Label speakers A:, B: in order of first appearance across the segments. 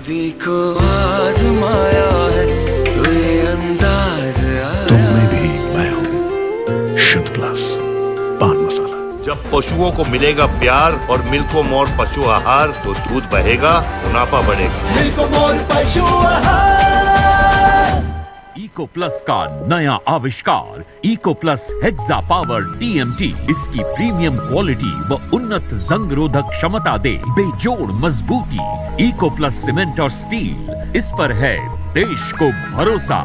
A: खुदी को आजमाया है तो ये अंदाज आया।
B: तुम में भी मैं हूँ शुद्ध प्लस पान मसाला।
C: जब पशुओं को मिलेगा प्यार और मिल्को मोर पशु आहार तो दूध बहेगा, मुनाफा बढ़ेगा।
D: मिल्को मोर पशु आहार।
E: इको प्लस का नया आविष्कार eco plus hexa power TMT इसकी प्रीमियम क्वालिटी व उन्नत जंग रोधक क्षमता दे बेजोड़ मजबूती। इको प्लस सीमेंट और स्टील, इस पर है देश को भरोसा।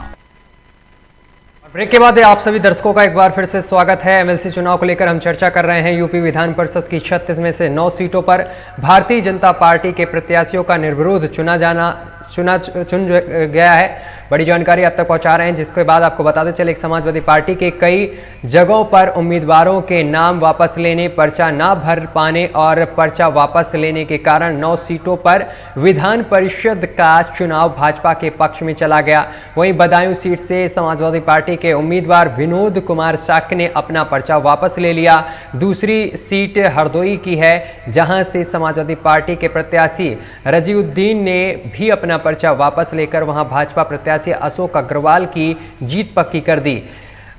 F: ब्रेक के बाद आप सभी दर्शकों का एक बार फिर से स्वागत है। MLC चुनाव को लेकर हम चर्चा कर रहे हैं। यूपी विधान परिषद की 36 में से 9 सीटों पर भारतीय जनता पार्टी के प्रत्याशियों का निर्विरोध चुन गया है। बड़ी जानकारी अब तक पहुंचा रहे हैं, जिसके बाद आपको बताते चले समाजवादी पार्टी के कई जगहों पर उम्मीदवारों के नाम वापस लेने, पर्चा ना भर पाने और पर्चा वापस लेने के कारण 9 सीटों पर विधान परिषद का चुनाव भाजपा के पक्ष में चला गया। वहीं बदायूं सीट से समाजवादी पार्टी के उम्मीदवार विनोद कुमार शाक्य ने अपना पर्चा वापस ले लिया। दूसरी सीट हरदोई की है, जहां से समाजवादी पार्टी के प्रत्याशी रजीउद्दीन ने भी अपना पर्चा वापस लेकर वहां भाजपा प्रत्याशी अशोक अग्रवाल की जीत पक्की कर दी।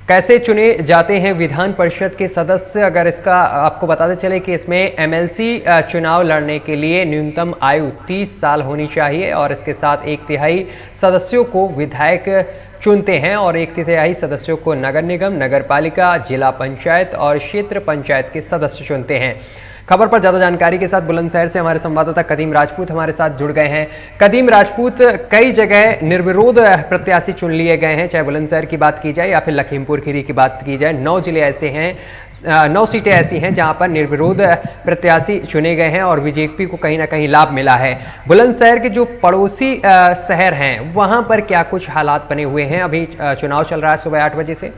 F: कैसे चुने जाते हैं विधान परिषद के सदस्य, अगर इसका आपको बताते चले कि इसमें MLC चुनाव लड़ने के लिए न्यूनतम आयु 30 साल होनी चाहिए और इसके साथ 1/3 सदस्यों को विधायक चुनते हैं और 1/3 सदस्यों को नगर निगम, नगर पालिका, जिला पंचायत और क्षेत्र पंचायत के सदस्य चुनते हैं। खबर पर ज्यादा जानकारी के साथ बुलंदशहर से हमारे संवाददाता कदीम राजपूत हमारे साथ जुड़ गए हैं। कदीम राजपूत, कई जगह निर्विरोध प्रत्याशी चुन लिए गए हैं, चाहे बुलंदशहर की बात की जाए या फिर लखीमपुर खीरी की बात की जाए। 9 जिले ऐसे हैं, 9 सीटें ऐसी हैं जहां पर निर्विरोध प्रत्याशी चुने गए हैं और बीजेपी को कहीं ना कहीं लाभ मिला है। बुलंदशहर के जो पड़ोसी शहर हैं वहां पर क्या कुछ हालात बने हुए हैं? अभी चुनाव चल रहा है सुबह 8 बजे से।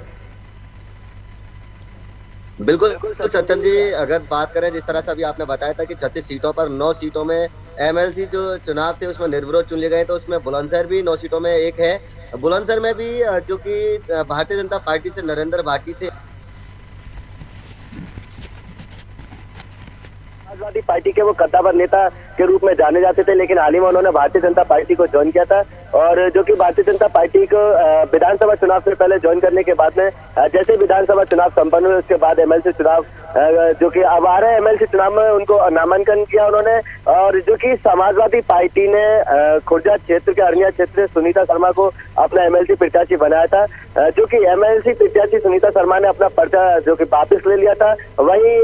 G: बिल्कुल सत्यम जी, अगर बात करें जिस तरह से अभी आपने बताया था कि 36 सीटों पर 9 सीटों में MLC जो चुनाव थे उसमें निर्विरोध चुन लिए गए, तो उसमें बुलंदशहर भी 9 सीटों में एक है। बुलंदशहर में भी जो कि भारतीय जनता पार्टी से नरेंद्र भाटी थे, समाजवादी पार्टी के वो कद्दावर नेता के रूप में जाने जाते थे, लेकिन हाल ही में उन्होंने भारतीय जनता पार्टी को ज्वाइन किया था और जो कि भारतीय जनता पार्टी को विधानसभा चुनाव से पहले ज्वाइन करने के बाद में जैसे विधानसभा चुनाव संपन्न हुए उसके बाद MLC चुनाव जो कि अब आ रहे MLC चुनाव में उनको नामांकन किया उन्होंने। और जो कि समाजवादी पार्टी ने खुर्जा क्षेत्र के अरनिया क्षेत्र से सुनीता शर्मा को अपना MLC प्रत्याशी बनाया था, जो कि MLC प्रत्याशी सुनीता शर्मा ने अपना पर्चा जो कि वापस ले लिया था। वहीं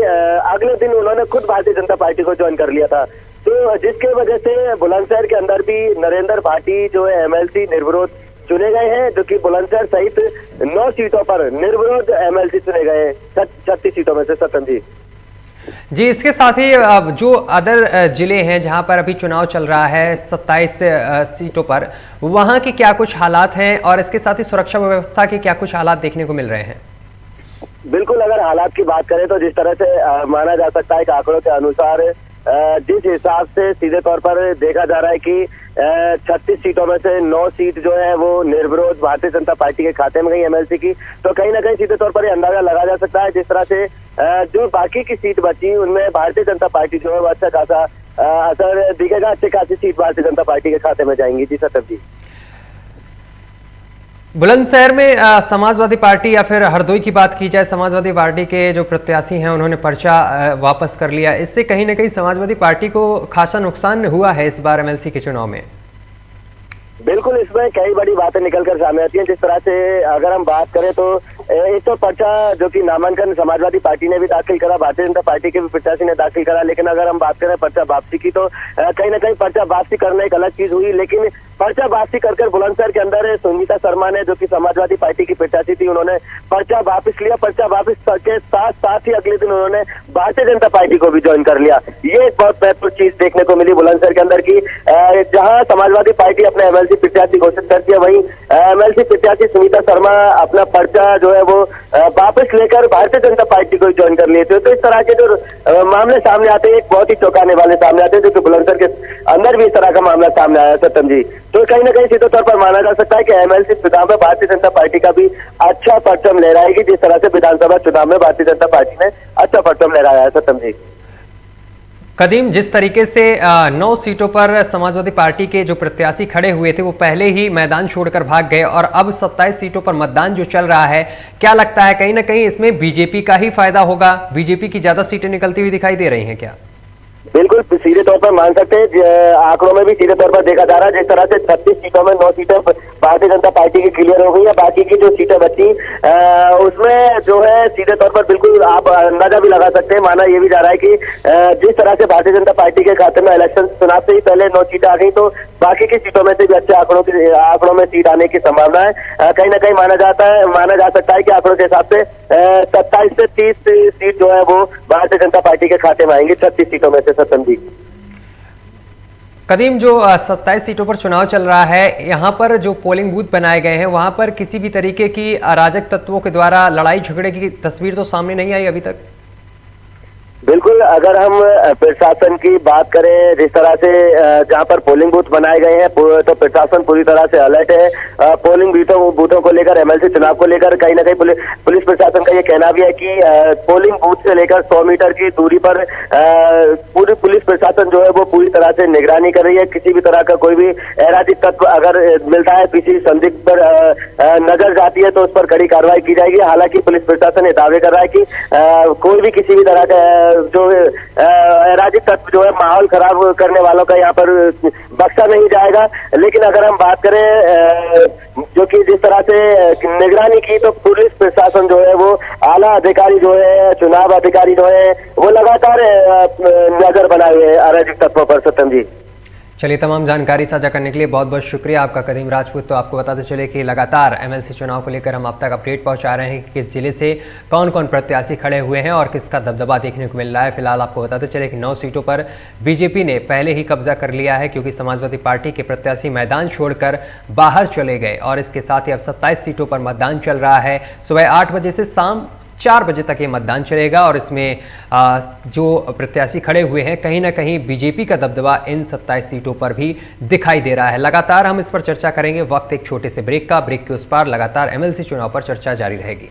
G: अगले दिन उन्होंने खुद भारतीय जनता पार्टी को ज्वाइन कर लिया था, तो जिसके वजह से बुलंदशहर के अंदर भी नरेंद्र भाटी जो है MLC निर्विरोध चुने गए हैं, जो कि बुलंदशहर सहित 9 सीटों पर निर्विरोध MLC चुने गए 36 सीटों में से। सत्यम जी,
F: इसके साथ ही जो अदर जिले हैं जहां पर अभी चुनाव चल रहा है 27 सीटों पर, वहां के क्या कुछ हालात हैं और इसके साथ ही सुरक्षा व्यवस्था के क्या कुछ हालात देखने को मिल रहे हैं?
G: बिल्कुल, अगर हालात की बात करें तो जिस तरह से माना जा सकता है कि आंकड़ों के अनुसार जिस हिसाब से सीधे तौर पर देखा जा रहा है कि 36 सीटों में से 9 सीट जो है वो निर्विरोध भारतीय जनता पार्टी के खाते में गई MLC की, तो कहीं ना कहीं सीधे तौर पर अंदाजा लगा जा सकता है जिस तरह से जो बाकी की सीट बची उनमें भारतीय जनता पार्टी जो है वो अच्छा खासा असर दिखेगा, अच्छी खासी सीट भारतीय जनता पार्टी के खाते में जाएंगी। जी सत्यम जी,
F: बुलंदशहर में समाजवादी पार्टी या फिर हरदोई की बात की जाए, समाजवादी पार्टी के जो प्रत्याशी हैं उन्होंने पर्चा वापस कर लिया। इससे कहीं ना कहीं समाजवादी पार्टी को खासा नुकसान हुआ है इस बार MLC के चुनाव में।
G: बिल्कुल, इसमें कई बड़ी बातें निकलकर सामने आती हैं। जिस तरह से अगर हम बात करें तो एक तो पर्चा जो कि नामांकन समाजवादी पार्टी ने भी दाखिल करा, भारतीय जनता पार्टी के भी प्रत्याशी ने दाखिल करा, लेकिन अगर हम बात करें पर्चा वापसी की तो कहीं ना कहीं पर्चा वापसी करना एक अलग चीज हुई, लेकिन पर्चा वापसी कर बुलंदशहर के अंदर सुनीता शर्मा ने जो कि समाजवादी पार्टी की प्रत्याशी थी उन्होंने पर्चा वापस लिया। पर्चा वापस करके साथ ही अगले दिन उन्होंने भारतीय जनता पार्टी को भी ज्वाइन कर लिया। ये एक बहुत महत्वपूर्ण चीज देखने को मिली बुलंदशहर के अंदर की, जहां समाजवादी पार्टी अपने MLC प्रत्याशी घोषित करती है, वहीं MLC प्रत्याशी सुनीता शर्मा अपना पर्चा जो है वो वापस लेकर भारतीय जनता पार्टी को ज्वाइन कर लिए थे। तो इस तरह के जो मामले सामने आते हैं, एक बहुत ही चौंकाने वाले सामने आते हैं, जो कि बुलंदशहर के अंदर भी इस तरह का मामला सामने आया। सत्यम जी, तो कहीं ना कहीं सीधे तौर पर माना जा सकता है कि MLC चुनाव में भारतीय जनता पार्टी का भी अच्छा परचम लहराएगी, जिस तरह से विधानसभा चुनाव में भारतीय जनता पार्टी ने अच्छा परचम लहराया है। सत्यम जी,
F: कदीम, जिस तरीके से 9 सीटों पर समाजवादी पार्टी के जो प्रत्याशी खड़े हुए थे वो पहले ही मैदान छोड़कर भाग गए और अब 27 सीटों पर मतदान जो चल रहा है, क्या लगता है कहीं ना कहीं इसमें बीजेपी का ही फायदा होगा? बीजेपी की ज्यादा सीटें निकलती हुई दिखाई दे रही हैं क्या?
G: बिल्कुल सीधे तौर पर मान सकते हैं, आंकड़ों में भी सीधे तौर पर देखा जा रहा है। जिस तरह से 36 सीटों में 9 सीटें भारतीय जनता पार्टी की क्लियर हो गई है, बाकी की जो सीटें बची उसमें जो है सीधे तौर पर बिल्कुल आप अंदाजा भी लगा सकते हैं। माना यह भी जा रहा है कि जिस तरह से भारतीय जनता पार्टी के खाते में इलेक्शन चुनाव से ही पहले 9 सीटें आ गई, तो बाकी की सीटों में से भी अच्छे आंकड़ों में सीट आने की संभावना है। कहीं ना कहीं माना जा सकता है कि आंकड़ों के हिसाब से 27 से 30 सीट जो है वो भारतीय जनता पार्टी के खाते में आएंगी 36 सीटों में से। सत्यम जी,
F: कदीम, जो 27 सीटों पर चुनाव चल रहा है, यहाँ पर जो पोलिंग बूथ बनाए गए हैं वहां पर किसी भी तरीके की अराजक तत्वों के द्वारा लड़ाई झगड़े की तस्वीर तो सामने नहीं आई अभी तक।
G: बिल्कुल, अगर हम प्रशासन की बात करें, जिस तरह से जहां पर पोलिंग बूथ बनाए गए हैं तो प्रशासन पूरी तरह से अलर्ट है। पोलिंग बूथों को लेकर, एमएलसी चुनाव को लेकर कहीं ना कहीं पुलिस प्रशासन का ये कहना भी है कि पोलिंग बूथ से लेकर 100 मीटर की दूरी पर पूरी पुलिस प्रशासन जो है वो पूरी तरह से निगरानी कर रही है। किसी भी तरह का कोई भी अराजक तत्व अगर मिलता है, किसी संदिग्ध पर नजर जाती है तो उस पर कड़ी कार्रवाई की जाएगी। हालांकि पुलिस प्रशासन ये दावे कर रहा है कि कोई भी किसी भी तरह का जो अराजक तत्व जो है माहौल खराब करने वालों का यहाँ पर बख्शा नहीं जाएगा। लेकिन अगर हम बात करें जो कि जिस तरह से निगरानी की, तो पुलिस प्रशासन जो है वो आला अधिकारी जो है, चुनाव अधिकारी जो है वो लगातार नजर बनाए हुए हैं अराजक तत्वों पर। सत्यम जी,
F: चलिए, तमाम जानकारी साझा करने के लिए बहुत बहुत शुक्रिया आपका कदीम राजपूत। तो आपको बताते चले कि लगातार एमएलसी चुनाव को लेकर हम आप तक अपडेट पहुंचा रहे हैं कि किस जिले से कौन कौन प्रत्याशी खड़े हुए हैं और किसका दबदबा देखने को मिल रहा है। फिलहाल आपको बताते चले कि 9 सीटों पर बीजेपी ने पहले ही कब्जा कर लिया है, क्योंकि समाजवादी पार्टी के प्रत्याशी मैदान छोड़कर बाहर चले गए और इसके साथ ही अब 27 सीटों पर मतदान चल रहा है। सुबह 8 बजे से शाम 4 बजे तक ये मतदान चलेगा और इसमें जो प्रत्याशी खड़े हुए हैं, कहीं ना कहीं बीजेपी का दबदबा इन 27 सीटों पर भी दिखाई दे रहा है। लगातार हम इस पर चर्चा करेंगे। वक्त एक छोटे से ब्रेक का, ब्रेक के उस पार लगातार एमएलसी चुनाव पर चर्चा जारी रहेगी।